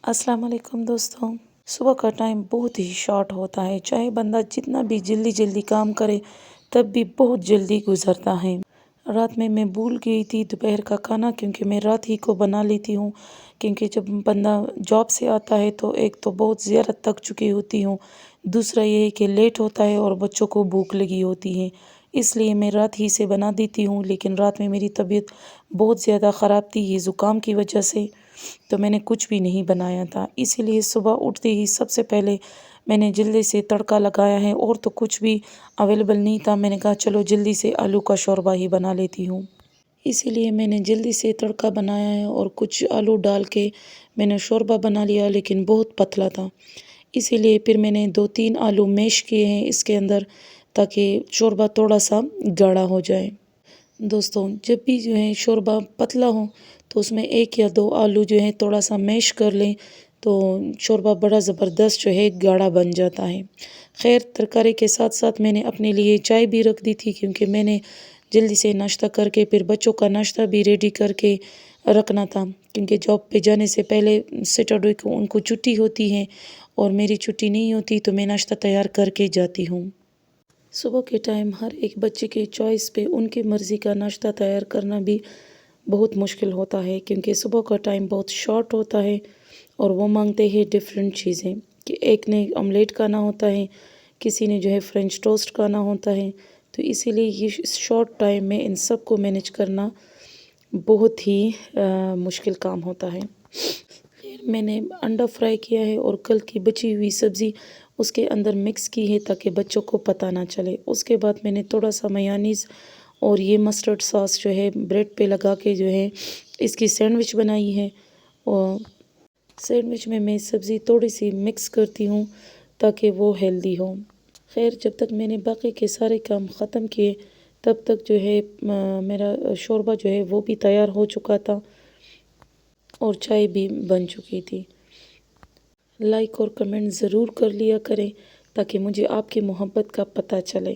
السلام علیکم دوستوں۔ صبح کا ٹائم بہت ہی شارٹ ہوتا ہے، چاہے بندہ جتنا بھی جلدی جلدی کام کرے تب بھی بہت جلدی گزرتا ہے۔ رات میں بھول گئی تھی دوپہر کا کھانا، کیونکہ میں رات ہی کو بنا لیتی ہوں، کیونکہ جب بندہ جاب سے آتا ہے تو ایک تو بہت زیادہ تک چکی ہوتی ہوں، دوسرا یہ ہے کہ لیٹ ہوتا ہے اور بچوں کو بھوک لگی ہوتی ہے، اس لیے میں رات ہی سے بنا دیتی ہوں۔ لیکن رات میں میری طبیعت بہت زیادہ خراب تھی یہ زکام کی وجہ سے، تو میں نے کچھ بھی نہیں بنایا تھا، اسی لیے صبح اٹھتے ہی سب سے پہلے میں نے جلدی سے تڑکا لگایا ہے، اور تو کچھ بھی اویلیبل نہیں تھا، میں نے کہا چلو جلدی سے آلو کا شوربہ ہی بنا لیتی ہوں۔ اسی لیے میں نے جلدی سے تڑکا بنایا ہے اور کچھ آلو ڈال کے میں نے شوربہ بنا لیا، لیکن بہت پتلا تھا، اسی لیے پھر میں نے 2-3 آلو میش کیے ہیں اس کے اندر، تاکہ شوربہ تھوڑا سا گاڑھا ہو جائے۔ دوستوں، جب بھی جو ہے شوربہ پتلا ہو تو اس میں 1 یا 2 آلو جو ہے تھوڑا سا میش کر لیں تو شوربہ بڑا زبردست جو ہے گاڑھا بن جاتا ہے۔ خیر، ترکاری کے ساتھ ساتھ میں نے اپنے لیے چائے بھی رکھ دی تھی، کیونکہ میں نے جلدی سے ناشتہ کر کے پھر بچوں کا ناشتہ بھی ریڈی کر کے رکھنا تھا، کیونکہ جاب پہ جانے سے پہلے سیٹرڈے کو ان کو چھٹی ہوتی ہے اور میری چھٹی نہیں ہوتی، تو میں ناشتہ تیار کر کے جاتی ہوں۔ صبح کے ٹائم ہر ایک بچے کے چوائس پہ ان کی مرضی کا ناشتہ تیار کرنا بھی بہت مشکل ہوتا ہے، کیونکہ صبح کا ٹائم بہت شارٹ ہوتا ہے اور وہ مانگتے ہیں ڈیفرنٹ چیزیں، کہ ایک نے آملیٹ کھانا ہوتا ہے، کسی نے جو ہے فرینچ ٹوسٹ کھانا ہوتا ہے، تو اسی لیے یہ شارٹ ٹائم میں ان سب کو مینیج کرنا بہت ہی مشکل کام ہوتا ہے۔ میں نے انڈا فرائی کیا ہے اور کل کی بچی ہوئی سبزی اس کے اندر مکس کی ہے، تاکہ بچوں کو پتہ نہ چلے۔ اس کے بعد میں نے تھوڑا سا میونیز اور یہ مسٹرڈ ساس جو ہے بریڈ پہ لگا کے جو ہے اس کی سینڈوچ بنائی ہے، اور سینڈوچ میں سبزی تھوڑی سی مکس کرتی ہوں تاکہ وہ ہیلدی ہو۔ خیر، جب تک میں نے باقی کے سارے کام ختم کیے تب تک جو ہے میرا شوربہ جو ہے وہ بھی تیار ہو چکا تھا اور چائے بھی بن چکی تھی۔ لائک اور کمنٹ ضرور کر لیا کریں تاکہ مجھے آپ کی محبت کا پتہ چلے۔